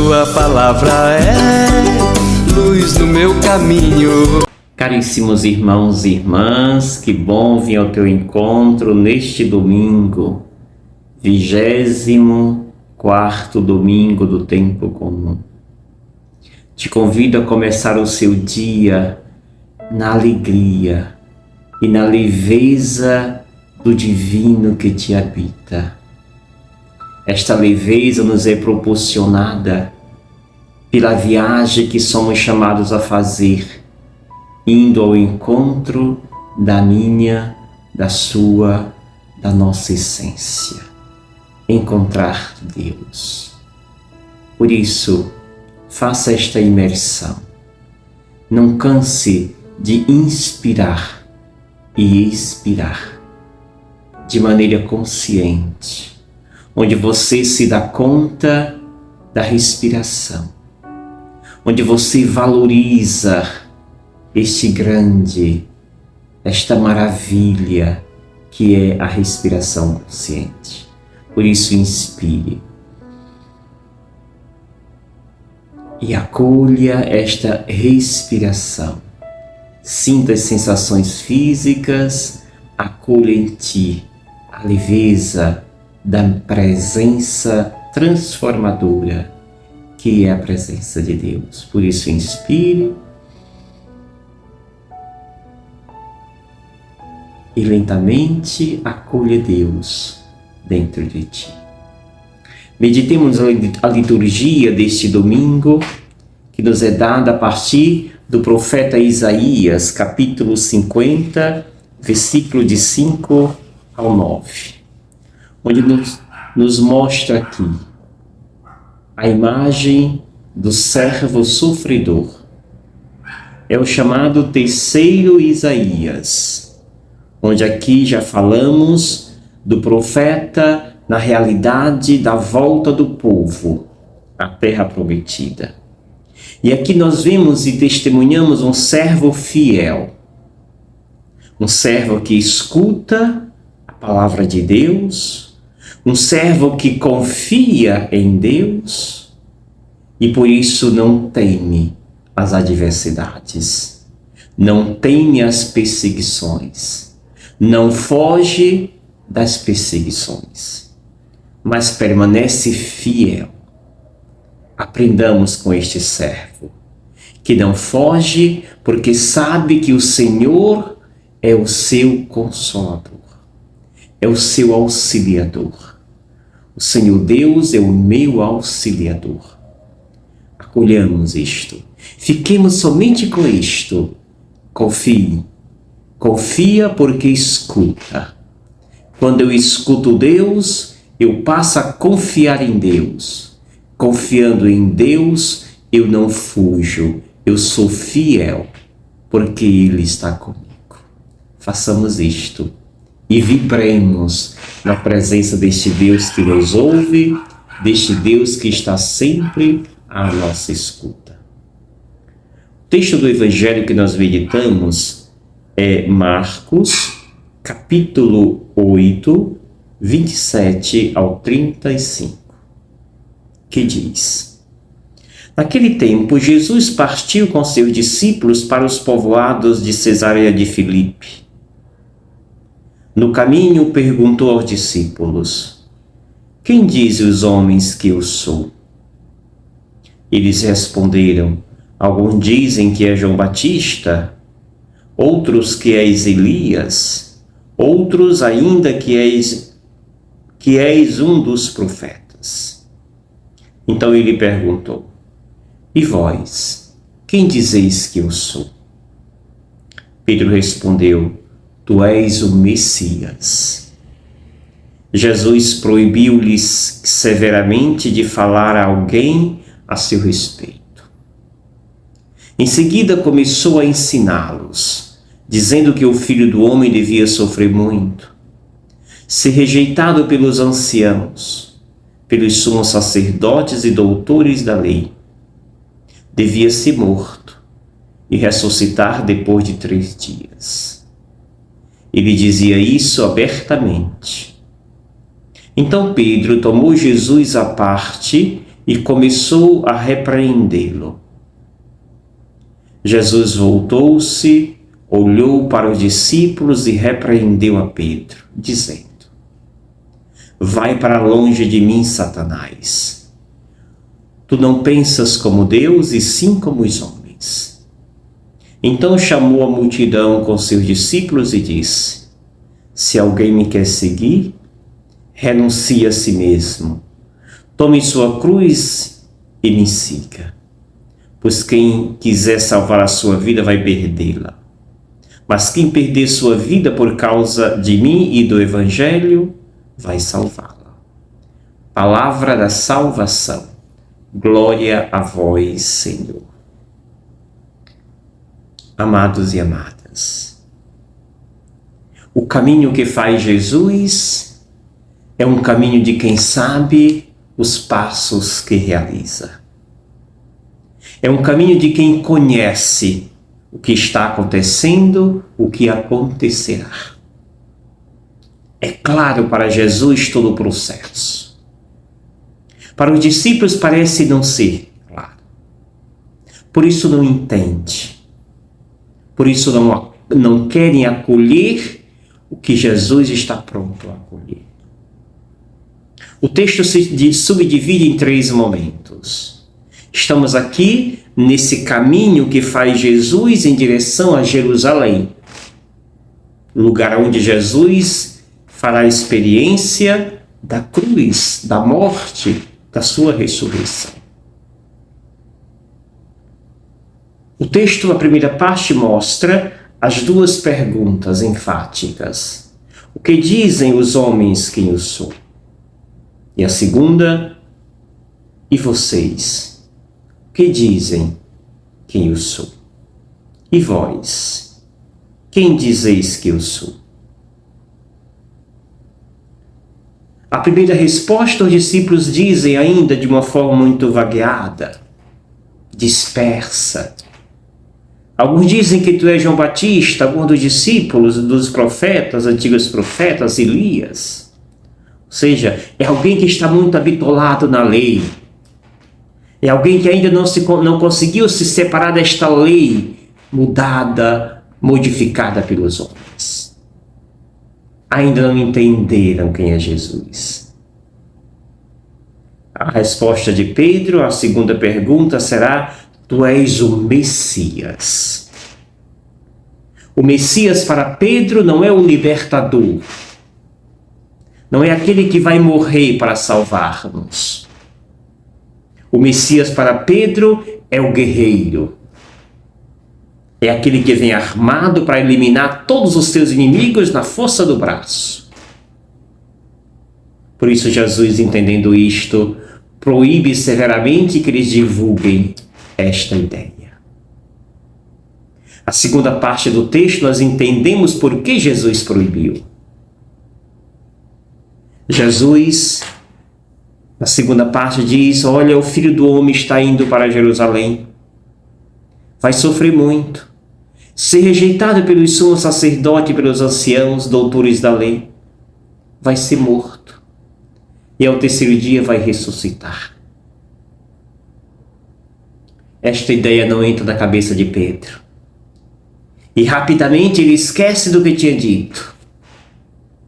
tua palavra é luz no meu caminho. Caríssimos irmãos e irmãs, que bom vir ao teu encontro neste domingo, 24º domingo do tempo comum. Te convido a começar o seu dia na alegria e na leveza do divino que te habita. Esta leveza nos é proporcionada pela viagem que somos chamados a fazer, indo ao encontro da minha, da sua, da nossa essência. Encontrar Deus. Por isso, faça esta imersão. Não canse de inspirar e expirar de maneira consciente, onde você se dá conta da respiração, onde você valoriza esta maravilha que é a respiração consciente. Por isso, inspire e acolha esta respiração. Sinta as sensações físicas, acolha em ti a leveza da presença transformadora que é a presença de Deus. Por isso, inspire e lentamente acolha Deus dentro de ti. Meditemos a liturgia deste domingo, que nos é dada a partir do profeta Isaías, capítulo 50, versículo de 5 ao 9, onde nos mostra aqui a imagem do servo sofredor. É o chamado terceiro Isaías, onde aqui já falamos do profeta na realidade da volta do povo à terra prometida. E aqui nós vemos e testemunhamos um servo fiel, um servo que escuta a palavra de Deus, um servo que confia em Deus e por isso não teme as adversidades, não teme as perseguições, não foge das perseguições, mas permanece fiel. Aprendamos com este servo, que não foge porque sabe que o Senhor é o seu consolador, é o seu auxiliador. O Senhor Deus é o meu auxiliador. Acolhamos isto. Fiquemos somente com isto. Confie. Confia porque escuta. Quando eu escuto Deus, eu passo a confiar em Deus. Confiando em Deus, eu não fujo. Eu sou fiel, porque Ele está comigo. Façamos isto e vibremos na presença deste Deus que nos ouve, deste Deus que está sempre à nossa escuta. O texto do Evangelho que nós meditamos é Marcos, capítulo 8, 27 ao 35, que diz: Naquele tempo, Jesus partiu com seus discípulos para os povoados de Cesareia de Filipe. No caminho, perguntou aos discípulos: Quem dizem os homens que eu sou? Eles responderam: Alguns dizem que é João Batista, outros que és Elias, outros ainda que és um dos profetas. Então ele perguntou: E vós, quem dizeis que eu sou? Pedro respondeu: Tu és o Messias. Jesus proibiu-lhes severamente de falar a alguém a seu respeito. Em seguida começou a ensiná-los, dizendo que o Filho do Homem devia sofrer muito, ser rejeitado pelos anciãos, pelos sumos sacerdotes e doutores da lei. Devia ser morto e ressuscitar depois de 3 dias. Ele dizia isso abertamente. Então Pedro tomou Jesus à parte e começou a repreendê-lo. Jesus voltou-se, olhou para os discípulos e repreendeu a Pedro, dizendo: Vai para longe de mim, Satanás. Tu não pensas como Deus e sim como os homens. Então chamou a multidão com seus discípulos e disse: Se alguém me quer seguir, renuncie a si mesmo. Tome sua cruz e me siga. Pois quem quiser salvar a sua vida vai perdê-la. Mas quem perder sua vida por causa de mim e do Evangelho, vai salvá-la. Palavra da salvação. Glória a vós, Senhor. Amados e amadas, o caminho que faz Jesus é um caminho de quem sabe os passos que realiza. É um caminho de quem conhece o que está acontecendo, o que acontecerá. É claro para Jesus todo o processo. Para os discípulos parece não ser claro. Por isso não entende. Por isso não querem acolher o que Jesus está pronto a acolher. O texto se subdivide em 3 momentos. Estamos aqui nesse caminho que faz Jesus em direção a Jerusalém, lugar onde Jesus fará a experiência da cruz, da morte, da sua ressurreição. O texto, a primeira parte, mostra as 2 perguntas enfáticas. O que dizem os homens quem eu sou? E a segunda, e vocês? O que dizem quem eu sou? E vós? Quem dizeis que eu sou? A primeira resposta os discípulos dizem ainda de uma forma muito vagueada, dispersa. Alguns dizem que tu és João Batista, alguns dos discípulos, dos profetas, antigos profetas, Elias. Ou seja, é alguém que está muito habitolado na lei. É alguém que ainda não conseguiu se separar desta lei mudada, modificada pelos homens. Ainda não entenderam quem é Jesus. A resposta de Pedro, a segunda pergunta será: Tu és o Messias. O Messias para Pedro não é o libertador. Não é aquele que vai morrer para salvar-nos. O Messias para Pedro é o guerreiro. É aquele que vem armado para eliminar todos os seus inimigos na força do braço. Por isso Jesus, entendendo isto, proíbe severamente que eles divulguem esta ideia. A segunda parte do texto nós entendemos por que Jesus proibiu. Jesus, na segunda parte, diz: olha, o Filho do Homem está indo para Jerusalém. Vai sofrer muito. Ser rejeitado pelos sumos sacerdotes e pelos anciãos, doutores da lei. Vai ser morto. E ao 3º dia vai ressuscitar. Esta ideia não entra na cabeça de Pedro. E rapidamente ele esquece do que tinha dito.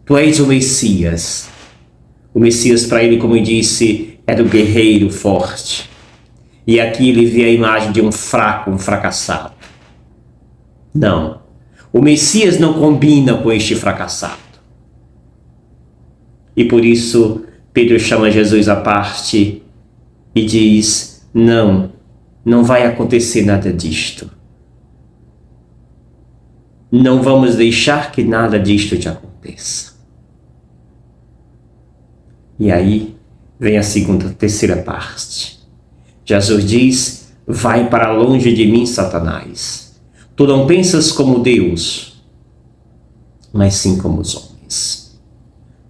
Tu és o Messias. O Messias para ele, como eu disse, era o guerreiro forte. E aqui ele vê a imagem de um fraco, um fracassado. Não. O Messias não combina com este fracassado. E por isso Pedro chama Jesus à parte e diz: não vai acontecer nada disto. Não vamos deixar que nada disto te aconteça. E aí vem a terceira parte. Jesus diz: vai para longe de mim, Satanás. Tu não pensas como Deus, mas sim como os homens.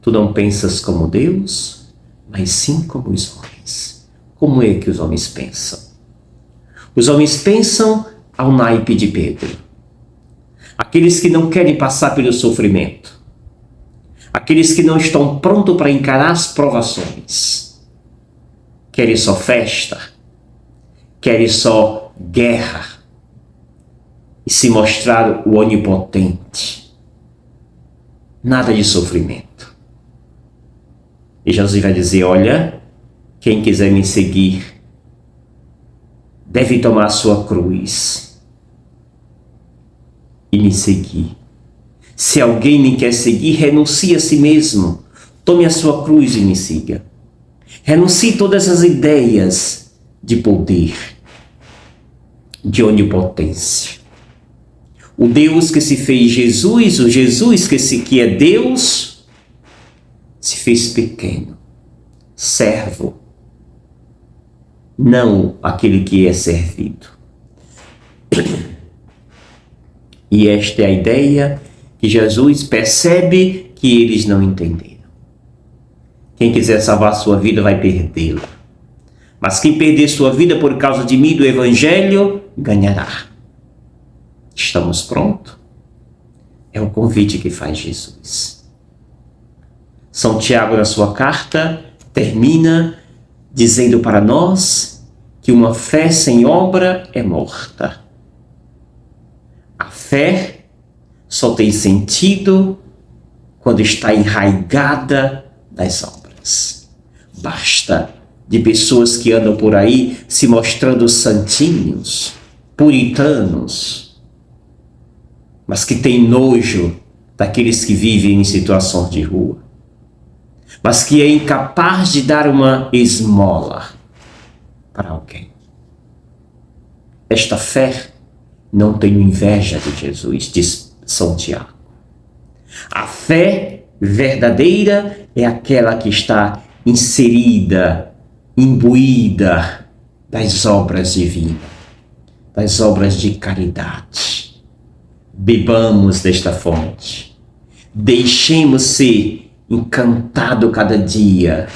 Tu não pensas como Deus, mas sim como os homens. Como é que os homens pensam? Os homens pensam ao naipe de Pedro. Aqueles que não querem passar pelo sofrimento. Aqueles que não estão prontos para encarar as provações. querem só festa, querem só guerra e se mostrar o onipotente. Nada de sofrimento. E Jesus vai dizer, olha, quem quiser me seguir deve tomar a sua cruz e me seguir. Se alguém me quer seguir, renuncie a si mesmo. Tome a sua cruz e me siga. Renuncie todas as ideias de poder, de onipotência. O Deus que se fez Jesus, o Jesus que é Deus, se fez pequeno, servo, não aquele que é servido. E esta é a ideia que Jesus percebe que eles não entenderam. Quem quiser salvar sua vida vai perdê-la. Mas quem perder sua vida por causa de mim, do Evangelho, ganhará. Estamos prontos? É o convite que faz Jesus. São Tiago, na sua carta, termina dizendo para nós que uma fé sem obra é morta. A fé só tem sentido quando está enraigada nas obras. Basta de pessoas que andam por aí se mostrando santinhos, puritanos, mas que têm nojo daqueles que vivem em situações de rua, mas que é incapaz de dar uma esmola para alguém. Esta fé não tem inveja de Jesus, diz São Tiago. A fé verdadeira é aquela que está inserida, imbuída das obras divinas, das obras de caridade. Bebamos desta fonte. Deixemos ser encantado cada dia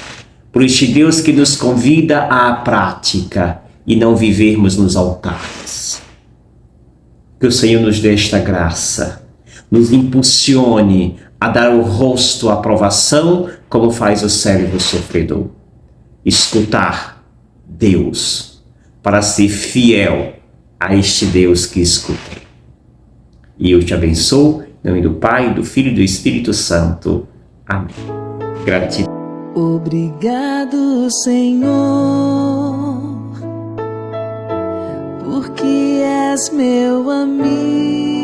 por este Deus que nos convida à prática e não vivermos nos altares. Que o Senhor nos dê esta graça, nos impulsione a dar o rosto à provação, como faz o servo sofredor. Escutar Deus, para ser fiel a este Deus que escutei. E eu te abençoo, em nome do Pai, do Filho e do Espírito Santo. Amém. Gratidão. Obrigado, Senhor, porque és meu amigo.